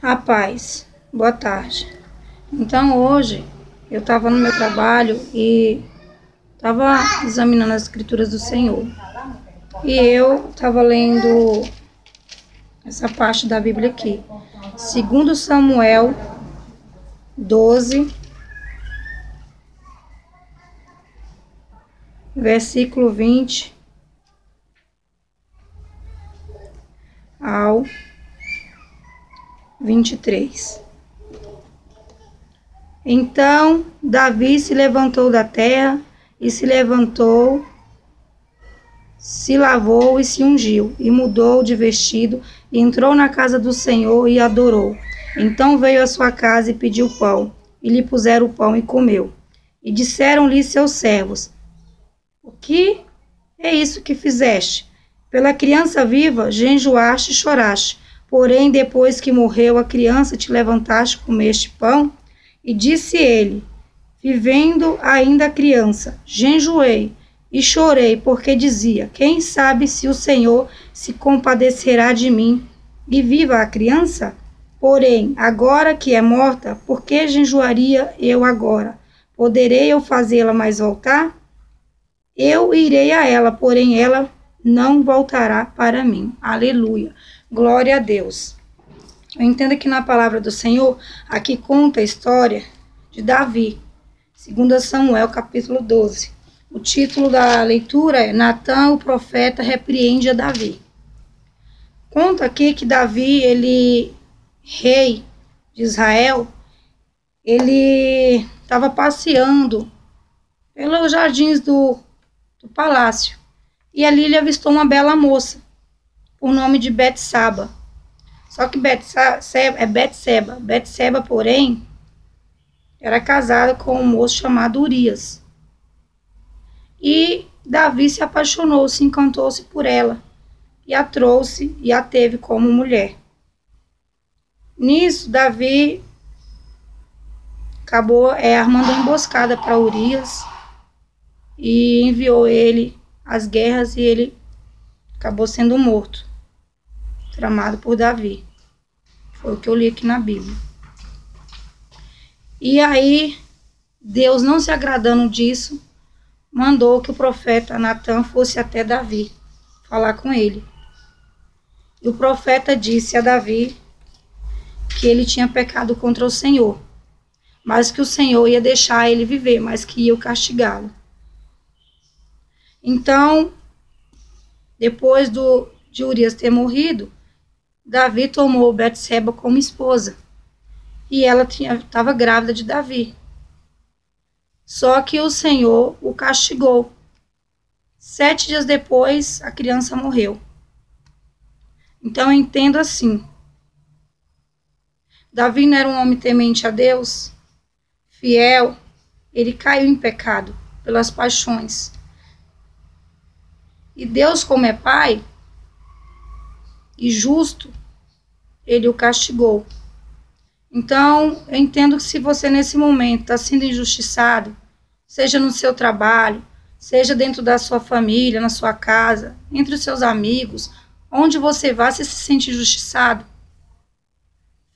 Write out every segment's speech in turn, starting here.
A paz, boa tarde. Então hoje eu estava no meu trabalho e estava examinando as escrituras do Senhor. E eu estava lendo essa parte da Bíblia aqui. 2 Samuel 12, versículo 20 ao 23. Então Davi se levantou da terra e se lavou e se ungiu, e mudou de vestido, e entrou na casa do Senhor e adorou. Então veio à sua casa e pediu pão, e lhe puseram o pão e comeu. E disseram-lhe seus servos: O que é isso que fizeste? Pela criança viva jejuaste e choraste, porém depois que morreu a criança te levantaste e comeste pão? E disse ele: Vivendo ainda a criança, jejuei e chorei, porque dizia: Quem sabe se o Senhor se compadecerá de mim e viva a criança? Porém, agora que é morta, por que jejuaria eu agora? Poderei eu fazê-la mais voltar? Eu irei a ela, porém ela não voltará para mim. Aleluia. Glória a Deus. Eu entendo que na palavra do Senhor, aqui conta a história de Davi. 2 Samuel, capítulo 12. O título da leitura é Natã, o profeta, repreende a Davi. Conta aqui que Davi, ele, rei de Israel, ele estava passeando pelos jardins do palácio. E ali ele avistou uma bela moça, por nome de Betseba. Só que Betseba, porém, era casada com um moço chamado Urias. E Davi se apaixonou, se encantou-se por ela, e a trouxe e a teve como mulher. Nisso, Davi acabou armando uma emboscada para Urias e enviou ele às guerras, e ele acabou sendo morto, tramado por Davi. Foi o que eu li aqui na Bíblia. E aí, Deus, não se agradando disso, mandou que o profeta Natã fosse até Davi falar com ele. E o profeta disse a Davi que ele tinha pecado contra o Senhor, mas que o Senhor ia deixar ele viver, mas que ia castigá-lo. Então, depois de Urias ter morrido, Davi tomou Betseba como esposa. E ela estava grávida de Davi. Só que o Senhor o castigou. 7 dias depois, a criança morreu. Então, eu entendo assim. Davi não era um homem temente a Deus, fiel. Ele caiu em pecado pelas paixões. E Deus, como é pai e justo, ele o castigou. Então, eu entendo que se você nesse momento está sendo injustiçado, seja no seu trabalho, seja dentro da sua família, na sua casa, entre os seus amigos, onde você vá, se sente injustiçado,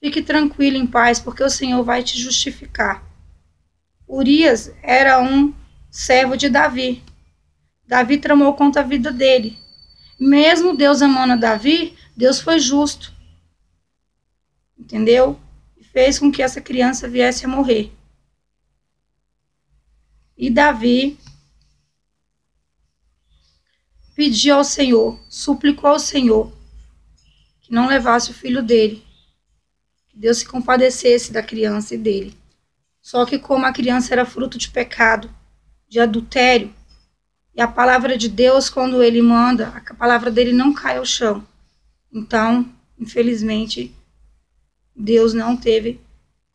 fique tranquilo, em paz, porque o Senhor vai te justificar. Urias era um servo de Davi. Davi tramou contra a vida dele. Mesmo Deus amando a Davi, Deus foi justo. Entendeu? E fez com que essa criança viesse a morrer. E Davi pediu ao Senhor, suplicou ao Senhor que não levasse o filho dele, que Deus se compadecesse da criança e dele. Só que como a criança era fruto de pecado, de adultério, e a palavra de Deus, quando ele manda, a palavra dele não cai ao chão. Então, infelizmente, Deus não teve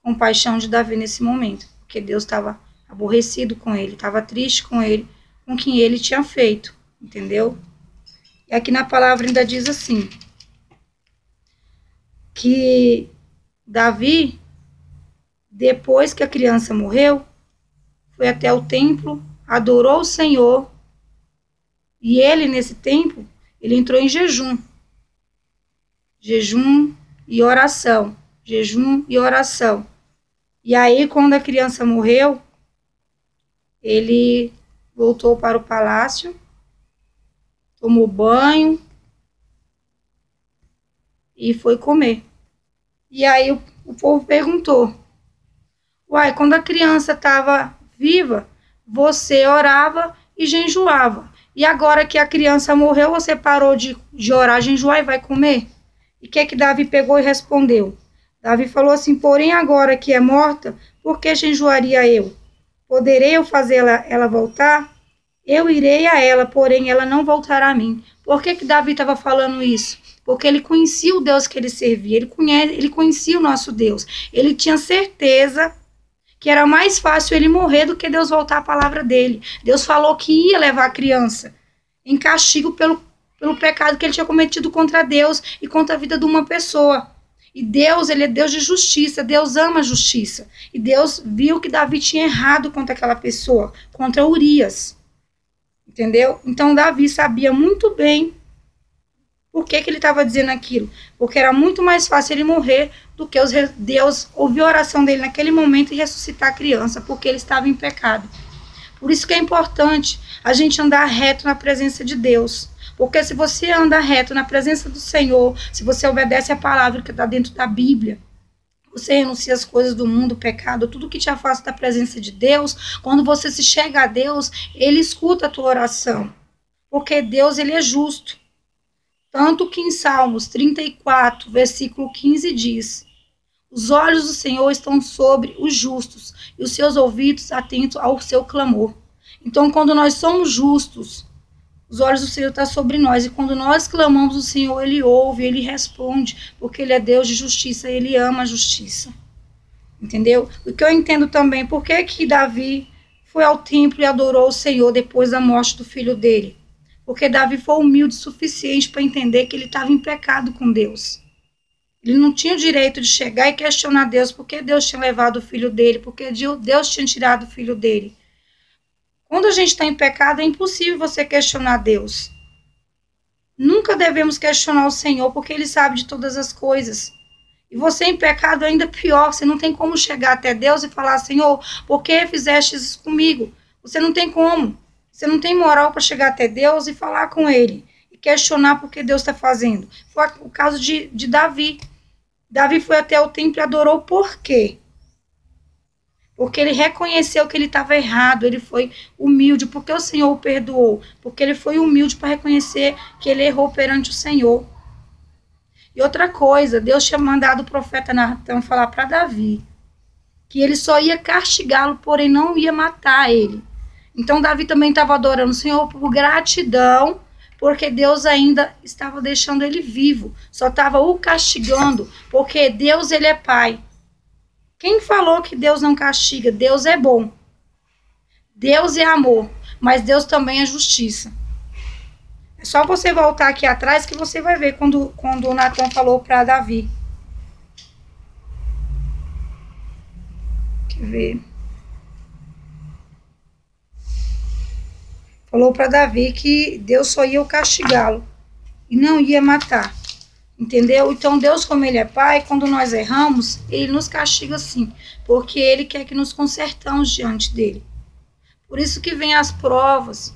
compaixão de Davi nesse momento, porque Deus estava aborrecido com ele, estava triste com ele, com quem ele tinha feito, entendeu? E aqui na palavra ainda diz assim, que Davi, depois que a criança morreu, foi até o templo, adorou o Senhor, e ele, nesse tempo, ele entrou em jejum e oração, jejum e oração. E aí, quando a criança morreu, ele voltou para o palácio, tomou banho e foi comer. E aí o povo perguntou: uai, quando a criança estava viva, você orava e jejuava. E agora que a criança morreu, você parou de orar, jejuar e vai comer? E o que Davi pegou e respondeu? Davi falou assim: porém agora que é morta, por que jejuaria eu? Poderei eu fazer ela voltar? Eu irei a ela, porém ela não voltará a mim. Por que Davi estava falando isso? Porque ele conhecia o Deus que ele servia, ele conhecia o nosso Deus. Ele tinha certeza que era mais fácil ele morrer do que Deus voltar a palavra dele. Deus falou que ia levar a criança em castigo pelo pecado que ele tinha cometido contra Deus e contra a vida de uma pessoa. E Deus, ele é Deus de justiça, Deus ama a justiça. E Deus viu que Davi tinha errado contra aquela pessoa, contra Urias. Entendeu? Então Davi sabia muito bem por que ele estava dizendo aquilo. Porque era muito mais fácil ele morrer do que Deus ouvir a oração dele naquele momento e ressuscitar a criança, porque ele estava em pecado. Por isso que é importante a gente andar reto na presença de Deus. Porque se você anda reto na presença do Senhor, se você obedece a palavra que está dentro da Bíblia, você renuncia as coisas do mundo, o pecado, tudo que te afasta da presença de Deus, quando você se chega a Deus, Ele escuta a tua oração. Porque Deus, Ele é justo. Tanto que em Salmos 34, versículo 15 diz: os olhos do Senhor estão sobre os justos e os seus ouvidos atentos ao seu clamor. Então, quando nós somos justos, os olhos do Senhor estão sobre nós. E quando nós clamamos, o Senhor, Ele ouve, Ele responde, porque Ele é Deus de justiça, Ele ama a justiça. Entendeu? O que eu entendo também, por que Davi foi ao templo e adorou o Senhor depois da morte do filho dele? Porque Davi foi humilde o suficiente para entender que ele estava em pecado com Deus. Ele não tinha o direito de chegar e questionar Deus, porque Deus tinha levado o filho dele, porque Deus tinha tirado o filho dele. Quando a gente está em pecado, é impossível você questionar Deus. Nunca devemos questionar o Senhor, porque Ele sabe de todas as coisas. E você em pecado ainda pior, você não tem como chegar até Deus e falar: Senhor, por que fizeste isso comigo? Você não tem como. Você não tem moral para chegar até Deus e falar com Ele. E questionar por que Deus está fazendo. Foi o caso de Davi. Davi foi até o templo e adorou por quê? Porque ele reconheceu que ele estava errado, ele foi humilde, porque o Senhor o perdoou, porque ele foi humilde para reconhecer que ele errou perante o Senhor. E outra coisa, Deus tinha mandado o profeta Natan falar para Davi que ele só ia castigá-lo, porém não ia matar ele. Então Davi também estava adorando o Senhor por gratidão, porque Deus ainda estava deixando ele vivo, só estava o castigando, porque Deus, ele é Pai. Quem falou que Deus não castiga? Deus é bom. Deus é amor, mas Deus também é justiça. É só você voltar aqui atrás que você vai ver quando o Natan falou para Davi. Quer ver? Falou para Davi que Deus só ia castigá-lo e não ia matar. Entendeu? Então Deus, como Ele é Pai, quando nós erramos, Ele nos castiga sim, porque Ele quer que nos consertamos diante dEle. Por isso que vem as provas.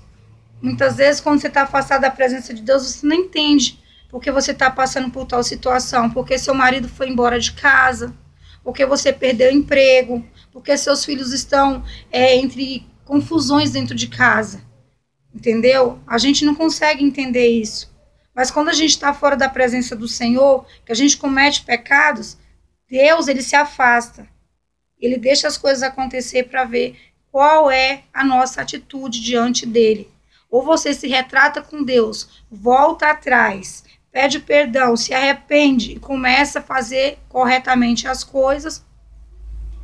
Muitas vezes, quando você está afastado da presença de Deus, você não entende porque você está passando por tal situação, porque seu marido foi embora de casa, porque você perdeu o emprego, porque seus filhos estão entre confusões dentro de casa. Entendeu? A gente não consegue entender isso. Mas quando a gente está fora da presença do Senhor, que a gente comete pecados, Deus, Ele se afasta. Ele deixa as coisas acontecer para ver qual é a nossa atitude diante dEle. Ou você se retrata com Deus, volta atrás, pede perdão, se arrepende e começa a fazer corretamente as coisas,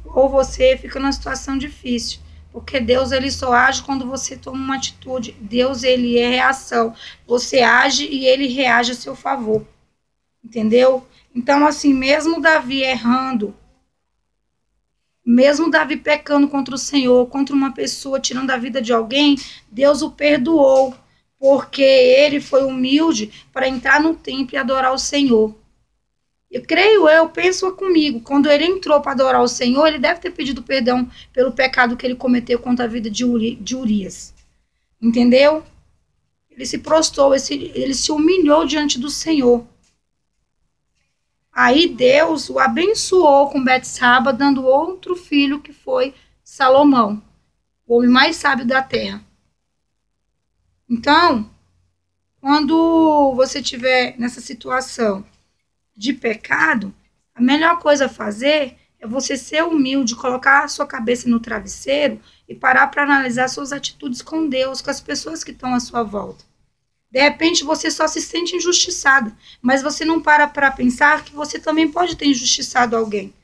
ou você fica numa situação difícil. Porque Deus, ele só age quando você toma uma atitude. Deus, ele é reação. Você age e ele reage a seu favor. Entendeu? Então, assim, mesmo Davi errando, mesmo Davi pecando contra o Senhor, contra uma pessoa, tirando a vida de alguém, Deus o perdoou. Porque ele foi humilde para entrar no templo e adorar o Senhor. Penso comigo, quando ele entrou para adorar o Senhor, ele deve ter pedido perdão pelo pecado que ele cometeu contra a vida de Urias. Entendeu? Ele se prostrou, ele se humilhou diante do Senhor. Aí Deus o abençoou com Betsaba, dando outro filho que foi Salomão, o homem mais sábio da terra. Então, quando você estiver nessa situação de pecado, a melhor coisa a fazer é você ser humilde, colocar a sua cabeça no travesseiro e parar para analisar suas atitudes com Deus, com as pessoas que estão à sua volta. De repente você só se sente injustiçado, mas você não para pensar que você também pode ter injustiçado alguém.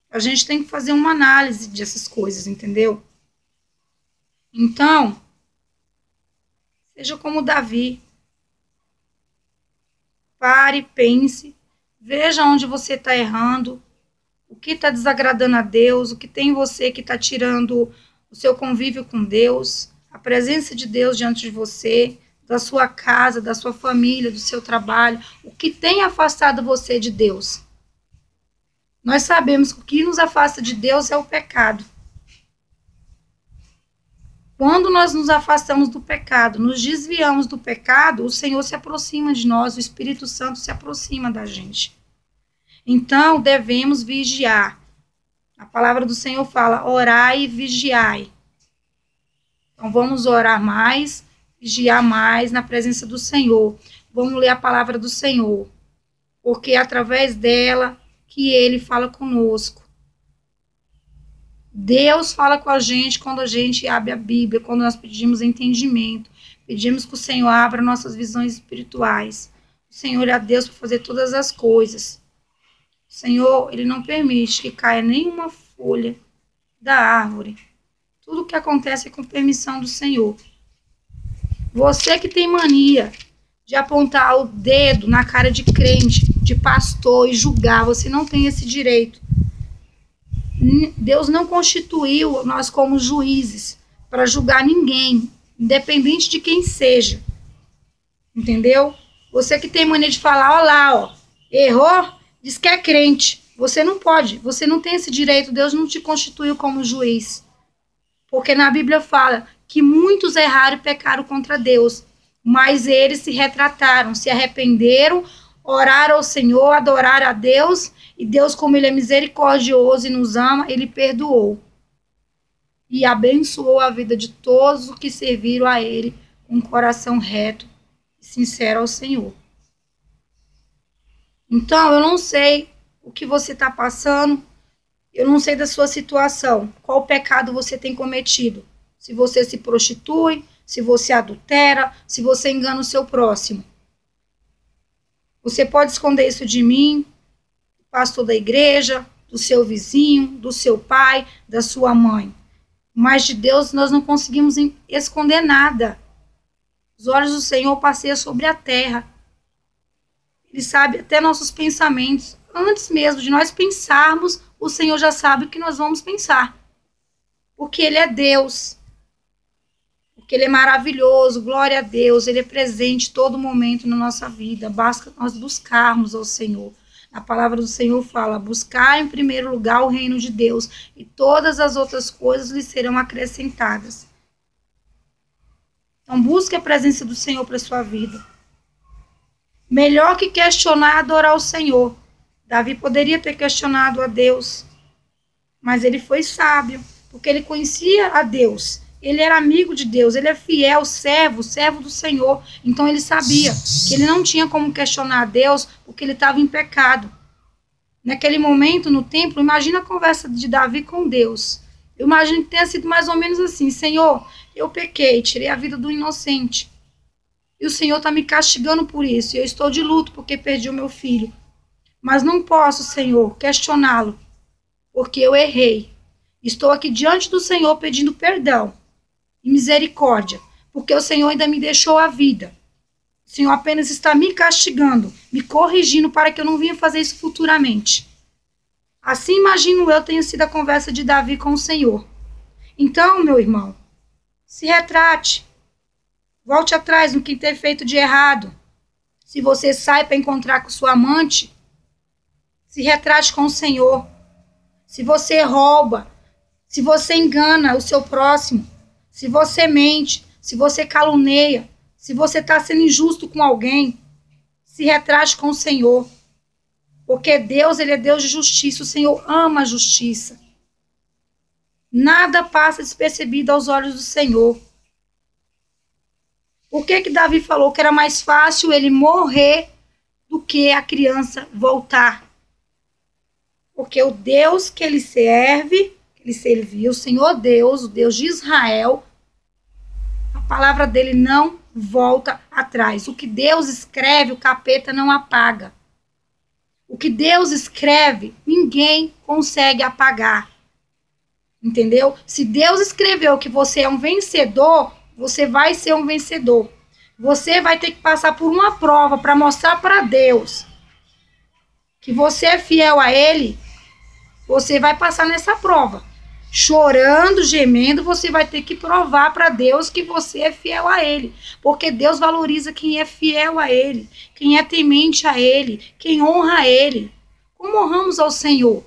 A gente tem que fazer uma análise dessas coisas, entendeu? Então, seja como Davi. Pare, pense, veja onde você está errando, o que está desagradando a Deus, o que tem em você que está tirando o seu convívio com Deus, a presença de Deus diante de você, da sua casa, da sua família, do seu trabalho, o que tem afastado você de Deus. Nós sabemos que o que nos afasta de Deus é o pecado. Quando nós nos afastamos do pecado, nos desviamos do pecado, o Senhor se aproxima de nós, o Espírito Santo se aproxima da gente. Então, devemos vigiar. A palavra do Senhor fala, orai e vigiai. Então, vamos orar mais, vigiar mais na presença do Senhor. Vamos ler a palavra do Senhor, porque é através dela que Ele fala conosco. Deus fala com a gente quando a gente abre a Bíblia, quando nós pedimos entendimento, pedimos que o Senhor abra nossas visões espirituais. O Senhor é Deus para fazer todas as coisas. O Senhor, Ele não permite que caia nenhuma folha da árvore. Tudo que acontece é com permissão do Senhor. Você que tem mania de apontar o dedo na cara de crente, de pastor e julgar, você não tem esse direito. Deus não constituiu nós como juízes para julgar ninguém, independente de quem seja. Entendeu? Você que tem mania de falar, ó lá, ó, errou, diz que é crente. Você não pode, você não tem esse direito, Deus não te constituiu como juiz. Porque na Bíblia fala que muitos erraram e pecaram contra Deus, mas eles se retrataram, se arrependeram, oraram ao Senhor, adoraram a Deus, e Deus, como Ele é misericordioso e nos ama, Ele perdoou. E abençoou a vida de todos os que serviram a Ele com um coração reto e sincero ao Senhor. Então, eu não sei o que você está passando, eu não sei da sua situação, qual pecado você tem cometido. Se você se prostitui, se você adultera, se você engana o seu próximo. Você pode esconder isso de mim, pastor da igreja, do seu vizinho, do seu pai, da sua mãe. Mas de Deus nós não conseguimos esconder nada. Os olhos do Senhor passeiam sobre a terra. Ele sabe até nossos pensamentos. Antes mesmo de nós pensarmos, o Senhor já sabe o que nós vamos pensar. Porque Ele é Deus. Porque Ele é maravilhoso, glória a Deus. Ele é presente todo momento na nossa vida. Basta nós buscarmos ao Senhor. A palavra do Senhor fala, buscar em primeiro lugar o reino de Deus e todas as outras coisas lhe serão acrescentadas. Então busque a presença do Senhor para a sua vida. Melhor que questionar, adorar o Senhor. Davi poderia ter questionado a Deus, mas ele foi sábio, porque ele conhecia a Deus. Ele era amigo de Deus, ele é fiel, servo do Senhor. Então ele sabia que ele não tinha como questionar a Deus, porque ele estava em pecado. Naquele momento, no templo, imagina a conversa de Davi com Deus. Eu imagino que tenha sido mais ou menos assim, Senhor, eu pequei, tirei a vida do inocente. E o Senhor está me castigando por isso, e eu estou de luto porque perdi o meu filho. Mas não posso, Senhor, questioná-lo, porque eu errei. Estou aqui diante do Senhor pedindo perdão e misericórdia, porque o Senhor ainda me deixou a vida. O Senhor apenas está me castigando, me corrigindo para que eu não venha fazer isso futuramente. Assim imagino eu tenha sido a conversa de Davi com o Senhor. Então, meu irmão, se retrate. Volte atrás no que ter feito de errado. Se você sai para encontrar com sua amante, Se retrate com o Senhor. Se você rouba, se você engana o seu próximo, se você mente, se você caluneia, se você está sendo injusto com alguém, se retrate com o Senhor. Porque Deus, ele é Deus de justiça. O Senhor ama a justiça. Nada passa despercebido aos olhos do Senhor. Por que Davi falou que era mais fácil ele morrer do que a criança voltar? Porque o Deus que ele serve, que ele serviu, o Senhor Deus, o Deus de Israel, a palavra dele não volta atrás. O que Deus escreve, o capeta não apaga. O que Deus escreve, ninguém consegue apagar. Entendeu? Se Deus escreveu que você é um vencedor, você vai ser um vencedor. Você vai ter que passar por uma prova para mostrar para Deus que você é fiel a Ele. Você vai passar nessa prova. Chorando, gemendo, você vai ter que provar para Deus que você é fiel a Ele. Porque Deus valoriza quem é fiel a Ele, quem é temente a Ele, quem honra a Ele. Como honramos ao Senhor?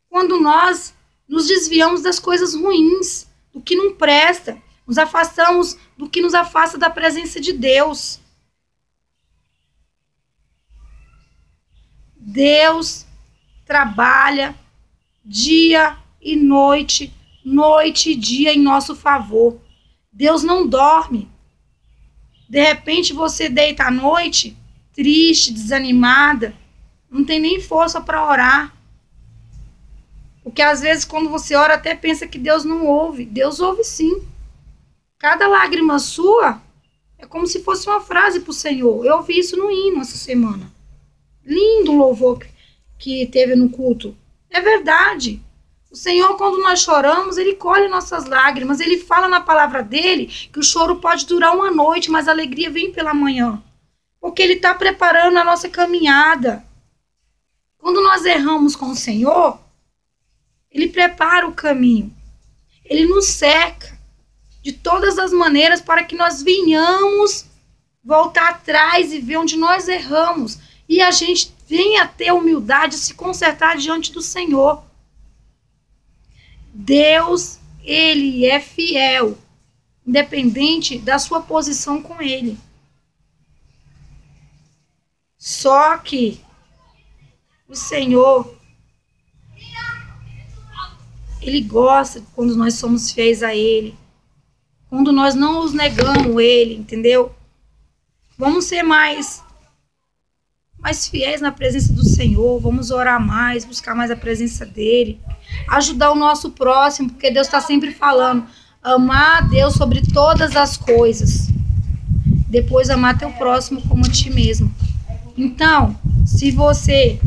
Quando nós nos desviamos das coisas ruins, do que não presta, nos afastamos do que nos afasta da presença de Deus. Deus trabalha dia e noite, noite e dia em nosso favor. Deus não dorme. De repente você deita à noite, triste, desanimada, não tem nem força para orar. Porque às vezes quando você ora até pensa que Deus não ouve. Deus ouve sim. Cada lágrima sua é como se fosse uma frase para o Senhor. Eu ouvi isso no hino essa semana. Lindo louvor que teve no culto. É verdade. O Senhor, quando nós choramos, Ele colhe nossas lágrimas. Ele fala na palavra dele que o choro pode durar uma noite, mas a alegria vem pela manhã. Porque Ele está preparando a nossa caminhada. Quando nós erramos com o Senhor, Ele prepara o caminho. Ele nos cerca de todas as maneiras para que nós venhamos voltar atrás e ver onde nós erramos. E a gente venha ter humildade de se consertar diante do Senhor. Deus, Ele é fiel, independente da sua posição com Ele. Só que o Senhor, Ele gosta quando nós somos fiéis a Ele. Quando nós não os negamos Ele, entendeu? Vamos ser mais fiéis na presença do Senhor. Vamos orar mais, buscar mais a presença dEle. Ajudar o nosso próximo, porque Deus está sempre falando. Amar a Deus sobre todas as coisas. Depois amar teu próximo como a ti mesmo. Então, se você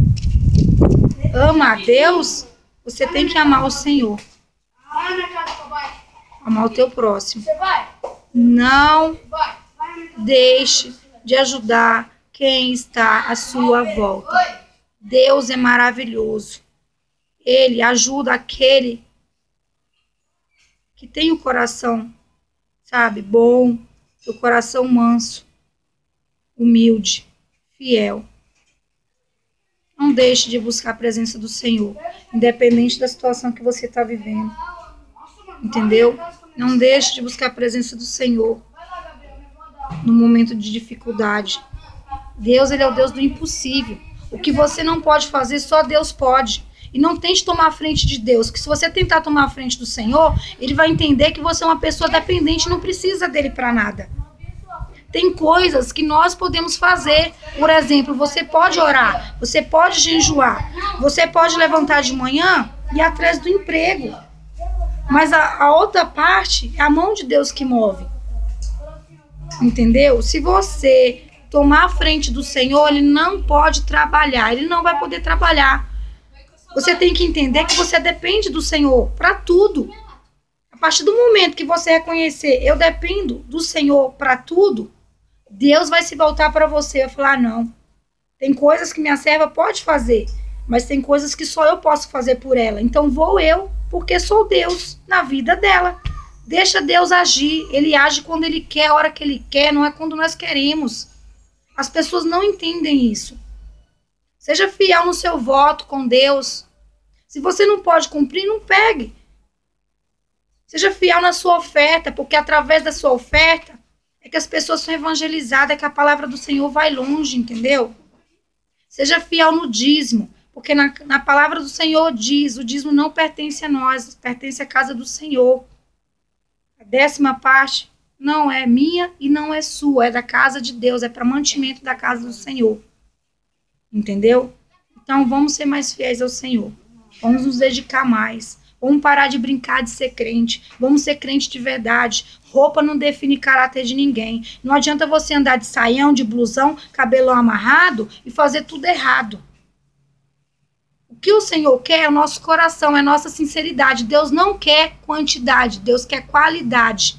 ama a Deus, você tem que amar o Senhor. Amar o teu próximo. Não deixe de ajudar quem está à sua volta. Deus é maravilhoso. Ele ajuda aquele que tem o coração, sabe, bom, o coração manso, humilde, fiel. Não deixe de buscar a presença do Senhor, independente da situação que você está vivendo. Entendeu? Não deixe de buscar a presença do Senhor no momento de dificuldade. Deus, Ele é o Deus do impossível. O que você não pode fazer, só Deus pode. E não tente tomar a frente de Deus, que se você tentar tomar a frente do Senhor, Ele vai entender que você é uma pessoa dependente e não precisa dEle para nada. Tem coisas que nós podemos fazer. Por exemplo, você pode orar, você pode jejuar, você pode levantar de manhã e ir atrás do emprego. Mas a outra parte é a mão de Deus que move. Entendeu? Se você tomar a frente do Senhor, Ele não pode trabalhar. Ele não vai poder trabalhar. Você tem que entender que você depende do Senhor para tudo. A partir do momento que você reconhecer, eu dependo do Senhor para tudo, Deus vai se voltar para você e falar, não, tem coisas que minha serva pode fazer, mas tem coisas que só eu posso fazer por ela. Então vou eu, porque sou Deus na vida dela. Deixa Deus agir. Ele age quando Ele quer, a hora que Ele quer, não é quando nós queremos. As pessoas não entendem isso. Seja fiel no seu voto com Deus. Se você não pode cumprir, não pegue. Seja fiel na sua oferta, porque através da sua oferta é que as pessoas são evangelizadas, é que a palavra do Senhor vai longe, entendeu? Seja fiel no dízimo, porque na palavra do Senhor diz, o dízimo não pertence a nós, pertence à casa do Senhor. A 10ª parte não é minha e não é sua, é da casa de Deus, é para mantimento da casa do Senhor. Entendeu? Então vamos ser mais fiéis ao Senhor. Vamos nos dedicar mais. Vamos parar de brincar de ser crente. Vamos ser crente de verdade. Roupa não define caráter de ninguém. Não adianta você andar de saião, de blusão, cabelão amarrado e fazer tudo errado. O que o Senhor quer é o nosso coração, é a nossa sinceridade. Deus não quer quantidade, Deus quer qualidade.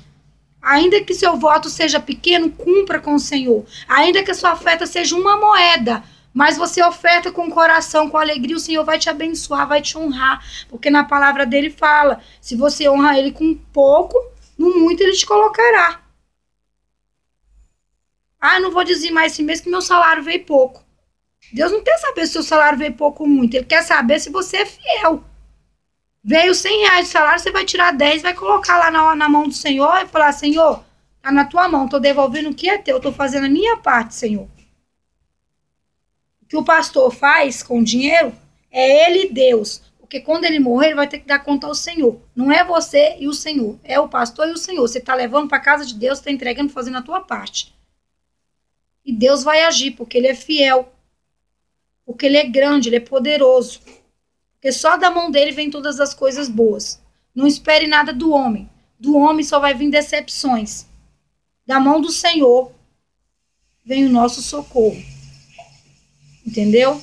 Ainda que seu voto seja pequeno, cumpra com o Senhor. Ainda que a sua oferta seja uma moeda, mas você oferta com o coração, com alegria, o Senhor vai te abençoar, vai te honrar. Porque na palavra dele fala, se você honra ele com pouco, no muito ele te colocará. Ah, não vou dizer mais esse mês que meu salário veio pouco. Deus não quer saber se o seu salário veio pouco ou muito, ele quer saber se você é fiel. Veio R$100 de salário, você vai tirar 10, vai colocar lá na mão do Senhor e falar, Senhor, tá na tua mão, tô devolvendo o que é teu, tô fazendo a minha parte, Senhor. O que o pastor faz com o dinheiro é ele e Deus, porque quando ele morrer, ele vai ter que dar conta ao Senhor. Não é você e o Senhor, é o pastor e o Senhor. Você tá levando para casa de Deus, tá entregando, fazendo a tua parte. E Deus vai agir, porque ele é fiel, porque ele é grande, ele é poderoso. Porque só da mão dele vem todas as coisas boas. Não espere nada do homem. Do homem só vai vir decepções. Da mão do Senhor vem o nosso socorro. Entendeu?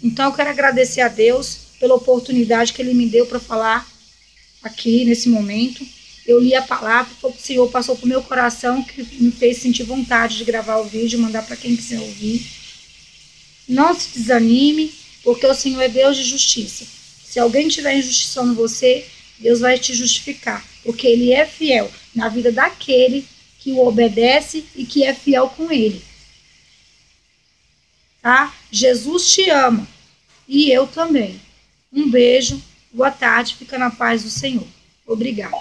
Então eu quero agradecer a Deus pela oportunidade que ele me deu para falar aqui nesse momento. Eu li a palavra, o Senhor passou pro meu coração, que me fez sentir vontade de gravar o vídeo e mandar para quem quiser ouvir. Não se desanime, porque o Senhor é Deus de justiça. Se alguém tiver injustiçando você, Deus vai te justificar, porque ele é fiel na vida daquele que o obedece e que é fiel com ele. Tá? Jesus te ama e eu também. Um beijo, boa tarde, fica na paz do Senhor. Obrigada.